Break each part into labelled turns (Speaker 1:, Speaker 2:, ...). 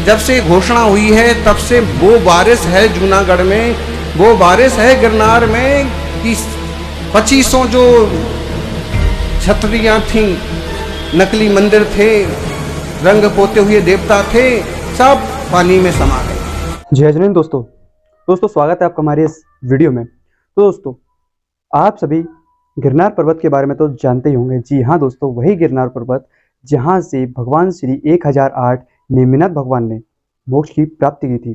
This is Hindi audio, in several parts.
Speaker 1: जब से घोषणा हुई है तब से वो बारिश है जूनागढ़ में, वो बारिश है गिरनार में कि 2500 जो छतरियाँ थीं, नकली मंदिर थे, रंग पोते हुए देवता थे, सब पानी में समा गए।
Speaker 2: जय जैन दोस्तों स्वागत है आपका हमारे इस वीडियो में। तो दोस्तों, आप सभी गिरनार पर्वत के बारे में तो जानते ही होंगे। जी हाँ दोस्तों, वही गिरनार पर्वत जहाँ से भगवान श्री 1008 नेमिनाथ भगवान ने मोक्ष की प्राप्ति की थी।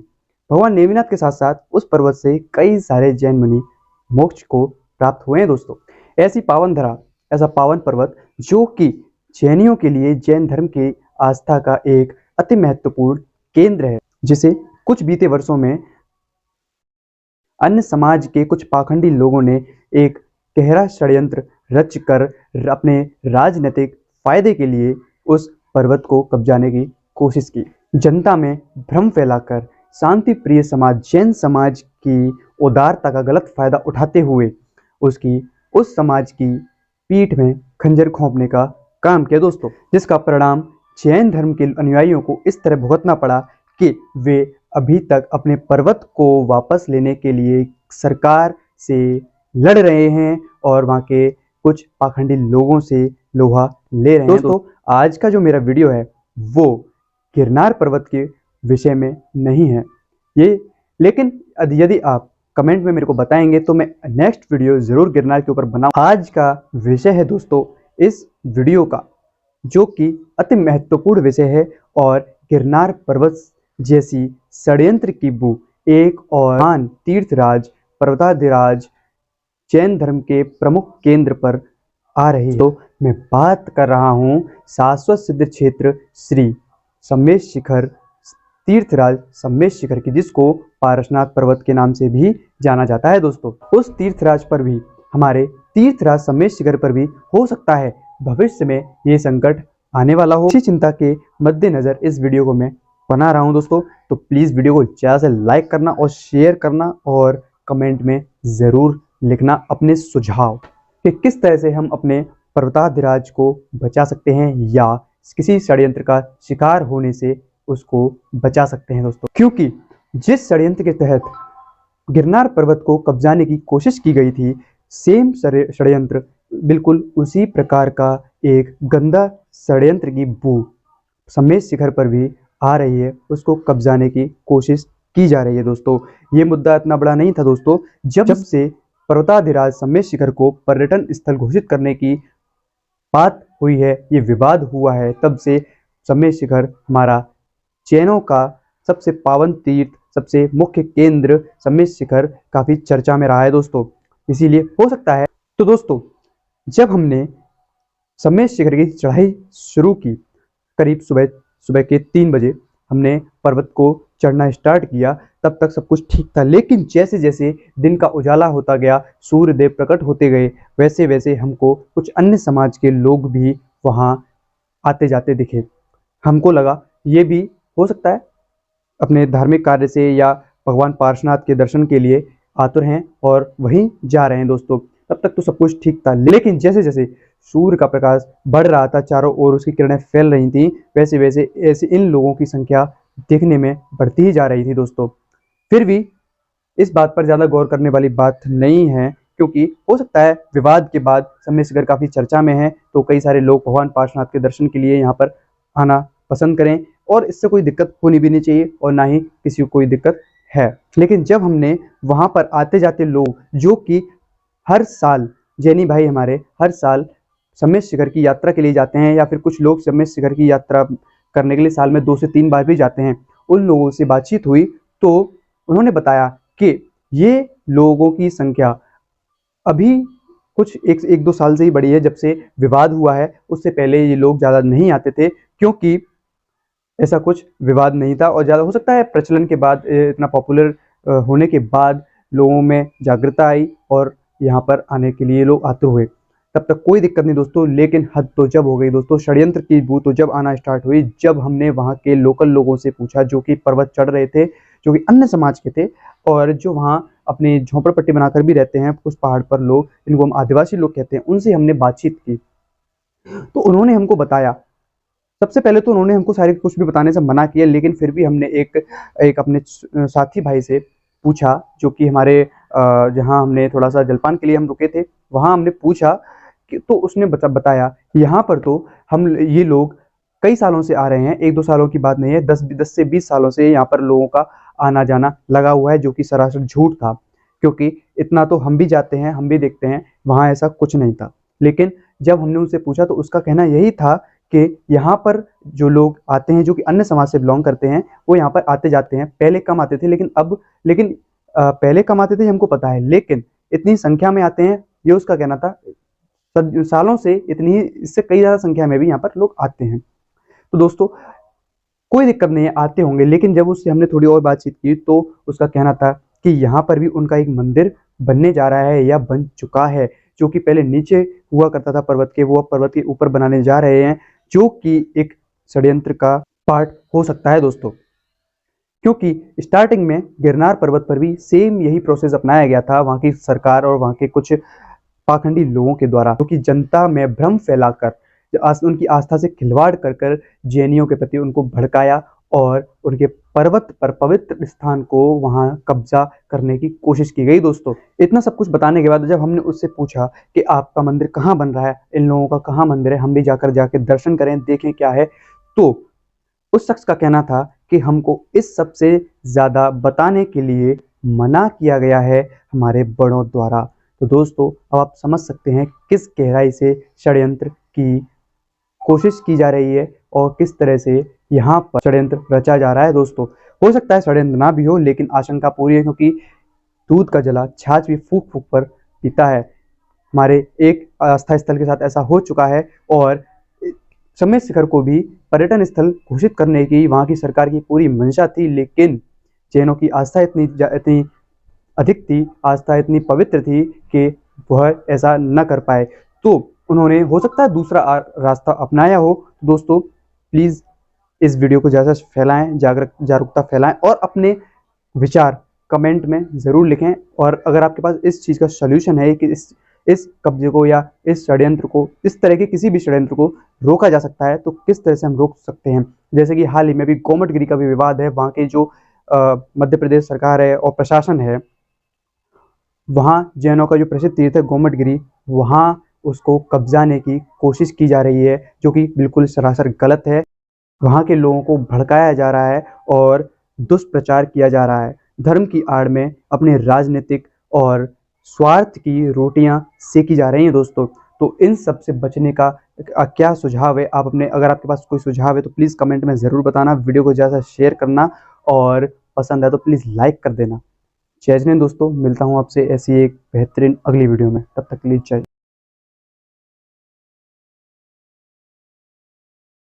Speaker 2: भगवान नेमिनाथ के साथ साथ उस पर्वत से कई सारे जैन मुनि मोक्ष को प्राप्त हुए हैं दोस्तों। ऐसी पावन धरा, ऐसा पावन पर्वत जो कि जैनियों के लिए, जैन धर्म की आस्था का एक अति महत्वपूर्ण केंद्र है, जिसे कुछ बीते वर्षों में अन्य समाज के कुछ पाखंडी लोगों ने एक गहरा षड्यंत्र रच कर अपने राजनीतिक फायदे के लिए उस पर्वत को कब्जाने की कोशिश की। जनता में भ्रम फैलाकर शांति प्रिय समाज, जैन समाज की उदारता का गलत फायदा उठाते हुए उस समाज की पीठ में खंजर घोंपने का काम किया दोस्तों, जिसका परिणाम जैन धर्म के अनुयायियों को इस तरह भुगतना पड़ा कि वे अभी तक अपने पर्वत को वापस लेने के लिए सरकार से लड़ रहे हैं और वहाँ के कुछ पाखंडी लोगों से लोहा ले रहे हैं। दोस्तों, आज का जो मेरा वीडियो है वो गिरनार पर्वत के विषय में नहीं है लेकिन यदि आप कमेंट में मेरे को बताएंगे तो मैं नेक्स्ट वीडियो जरूर गिरनार के ऊपर बनाऊं। आज का विषय है दोस्तों इस वीडियो का, जो कि अति महत्वपूर्ण विषय है और गिरनार पर्वत जैसी षड्यंत्र की बू एक और महान तीर्थराज पर्वताधिराज जैन धर्म के प्रमुख केंद्र पर आ रही है। तो मैं बात कर रहा हूँ शाश्वत सिद्ध क्षेत्र श्री सम्मेश शिखर, तीर्थराज सम्मेश शिखर की, जिसको पारसनाथ पर्वत के नाम से भी जाना जाता है दोस्तों। उस तीर्थराज पर भी, हमारे तीर्थराज सम्मेश शिखर पर भी हो सकता है भविष्य में ये संकट आने वाला हो। इसी चिंता के मद्देनजर इस वीडियो को मैं बना रहा हूं दोस्तों। तो प्लीज़ वीडियो को ज़्यादा से लाइक करना और शेयर करना और कमेंट में ज़रूर लिखना अपने सुझाव कि किस तरह से हम अपने पर्वताधिराज को बचा सकते हैं या किसी षड्यंत्र का शिकार होने से उसको बचा सकते हैं दोस्तों। क्योंकि जिस षड्यंत्र के तहत गिरनार पर्वत को कब्जाने की कोशिश की गई थी, सेम षड्यंत्र, बिल्कुल उसी प्रकार का एक गंदा षड्यंत्र की बू सम्मेश शिखर पर भी आ रही है, उसको कब्जाने की कोशिश की जा रही है दोस्तों। ये मुद्दा इतना बड़ा नहीं था दोस्तों। जब से पर्वताधिराज सम्मेश शिखर को पर्यटन स्थल घोषित करने की बात हुई है, ये विवाद हुआ है, तब से सम्मेश शिखर हमारा जैनों का सबसे पावन तीर्थ, सबसे मुख्य केंद्र सम्मेश शिखर काफ़ी चर्चा में रहा है दोस्तों। इसीलिए हो सकता है। तो दोस्तों, जब हमने सम्मेश शिखर की चढ़ाई शुरू की, करीब सुबह के 3 बजे हमने पर्वत को चढ़ना स्टार्ट किया, तब तक सब कुछ ठीक था। लेकिन जैसे जैसे दिन का उजाला होता गया, सूर्य देव प्रकट होते गए, वैसे वैसे हमको कुछ अन्य समाज के लोग भी वहाँ आते जाते दिखे। हमको लगा ये भी हो सकता है अपने धार्मिक कार्य से या भगवान पार्श्वनाथ के दर्शन के लिए आतुर हैं और वहीं जा रहे हैं दोस्तों। तब तक तो सब कुछ ठीक था, लेकिन जैसे जैसे सूर्य का प्रकाश बढ़ रहा था, चारों ओर उसकी किरणें फैल रही थी, वैसे वैसे ऐसे इन लोगों की संख्या देखने में बढ़ती ही जा रही थी दोस्तों। फिर भी इस बात पर ज़्यादा गौर करने वाली बात नहीं है, क्योंकि हो सकता है विवाद के बाद सम्मेश शिखर काफ़ी चर्चा में है, तो कई सारे लोग भगवान पार्श्वनाथ के दर्शन के लिए यहाँ पर आना पसंद करें, और इससे कोई दिक्कत होनी भी नहीं चाहिए और ना ही किसी को कोई दिक्कत है। लेकिन जब हमने वहाँ पर आते जाते लोग, जो कि हर साल जैनी भाई हमारे हर साल सम्मेश शिखर की यात्रा के लिए जाते हैं, या फिर कुछ लोग सम्मेश शिखर की यात्रा करने के लिए साल में 2 से 3 बार भी जाते हैं, उन लोगों से बातचीत हुई तो उन्होंने बताया कि ये लोगों की संख्या अभी कुछ 1-2 साल से ही बढ़ी है। जब से विवाद हुआ है, उससे पहले ये लोग ज़्यादा नहीं आते थे, क्योंकि ऐसा कुछ विवाद नहीं था, और ज़्यादा हो सकता है प्रचलन के बाद, इतना पॉपुलर होने के बाद लोगों में जागरूकता आई और यहाँ पर आने के लिए लोग आतुर हुए। तब तक कोई दिक्कत नहीं दोस्तों, लेकिन हद तो जब हो गई दोस्तों, षड्यंत्र की बू तो जब आना स्टार्ट हुई, जब हमने वहाँ के लोकल लोगों से पूछा, जो कि पर्वत चढ़ रहे थे, जो कि अन्य समाज के थे और जो वहाँ अपने झोंपड़पट्टी बनाकर भी रहते हैं उस पहाड़ पर लोग, जिनको हम आदिवासी लोग कहते हैं, उनसे हमने बातचीत की तो उन्होंने हमको बताया सबसे पहले तो उन्होंने हमको सारे कुछ भी बताने से मना किया, लेकिन फिर भी हमने एक अपने साथी भाई से पूछा, जो कि हमारे जहाँ हमने थोड़ा सा जलपान के लिए हम रुके थे, वहाँ हमने पूछा कि तो उसने बताया यहाँ पर तो हम ये लोग कई सालों से आ रहे हैं, 1-2 सालों की बात नहीं है, 10 से 20 सालों से यहाँ पर लोगों का आना जाना लगा हुआ है, जो कि सरासर झूठ था, क्योंकि इतना तो हम भी जाते हैं, हम भी देखते हैं, वहाँ ऐसा कुछ नहीं था। लेकिन जब हमने उनसे पूछा तो उसका कहना यही था कि यहाँ पर जो लोग आते हैं, जो कि अन्य समाज से बिलोंग करते हैं, वो यहाँ पर आते जाते हैं। पहले कम आते थे, लेकिन पहले कम आते थे हमको पता है, लेकिन इतनी संख्या में आते हैं, ये उसका कहना था। सालों से इतनी ही, इससे कई ज़्यादा संख्या में भी यहाँ पर लोग आते हैं। तो दोस्तों कोई दिक्कत नहीं है, आते होंगे, लेकिन जब उससे हमने थोड़ी और बातचीत की तो उसका कहना था कि यहाँ पर भी उनका एक मंदिर बनने जा रहा है या बन चुका है, जो कि पहले नीचे हुआ करता था पर्वत के, वो अब पर्वत के ऊपर बनाने जा रहे हैं, जो कि एक षड्यंत्र का पार्ट हो सकता है दोस्तों। क्योंकि स्टार्टिंग में गिरनार पर्वत पर भी सेम यही प्रोसेस अपनाया गया था वहाँ की सरकार और वहाँ के कुछ पाखंडी लोगों के द्वारा, जो कि जनता में भ्रम फैलाकर, उनकी आस्था से खिलवाड़ कर कर जैनियों के प्रति उनको भड़काया और उनके पर्वत पर पवित्र स्थान को वहां कब्जा करने की कोशिश की गई दोस्तों। इतना सब कुछ बताने के बाद जब हमने उससे पूछा कि आपका मंदिर कहाँ बन रहा है, इन लोगों का कहाँ मंदिर है, हम भी जाके दर्शन करें, देखें क्या है, तो उस शख्स का कहना था कि हमको इस सब से ज़्यादा बताने के लिए मना किया गया है हमारे बड़ों द्वारा। तो दोस्तों अब आप समझ सकते हैं किस गहराई से षड्यंत्र की कोशिश की जा रही है और किस तरह से यहाँ पर षड्यंत्र रचा जा रहा है दोस्तों। हो सकता है षड्यंत्र ना भी हो, लेकिन आशंका पूरी है, क्योंकि दूध का जला छाछ भी फूक फूक पर पीता है। हमारे एक आस्था स्थल के साथ ऐसा हो चुका है और समय शिखर को भी पर्यटन स्थल घोषित करने की वहाँ की सरकार की पूरी मंशा थी, लेकिन जैनों की आस्था इतनी अधिक थी, आस्था इतनी पवित्र थी कि वह ऐसा न कर पाए। तो उन्होंने हो सकता है दूसरा रास्ता अपनाया हो। दोस्तों प्लीज़ इस वीडियो को ज़्यादा फैलाएं, जागरूकता फैलाएं और अपने विचार कमेंट में ज़रूर लिखें। और अगर आपके पास इस चीज़ का सॉल्यूशन है कि इस कब्जे को या इस षड्यंत्र को, इस तरह के किसी भी षड्यंत्र को रोका जा सकता है, तो किस तरह से हम रोक सकते हैं। जैसे कि हाल ही में भी गोमटगिरी का भी विवाद है, वहाँ के जो मध्य प्रदेश सरकार है और प्रशासन है, वहाँ जैनों का जो प्रसिद्ध तीर्थ है गोमटगिरी, वहाँ उसको कब्जाने की कोशिश की जा रही है, जो कि बिल्कुल सरासर गलत है। वहाँ के लोगों को भड़काया जा रहा है और दुष्प्रचार किया जा रहा है। धर्म की आड़ में अपने राजनीतिक और स्वार्थ की रोटियां सेकी जा रही हैं दोस्तों। तो इन सब से बचने का क्या सुझाव है, अगर आपके पास कोई सुझाव है तो प्लीज़ कमेंट में ज़रूर बताना। वीडियो को ज़्यादा शेयर करना और पसंद है तो प्लीज़ लाइक कर देना। जय हिंद दोस्तों, मिलता हूँ आपसे ऐसी एक बेहतरीन अगली वीडियो में, तब तक के लिए जय।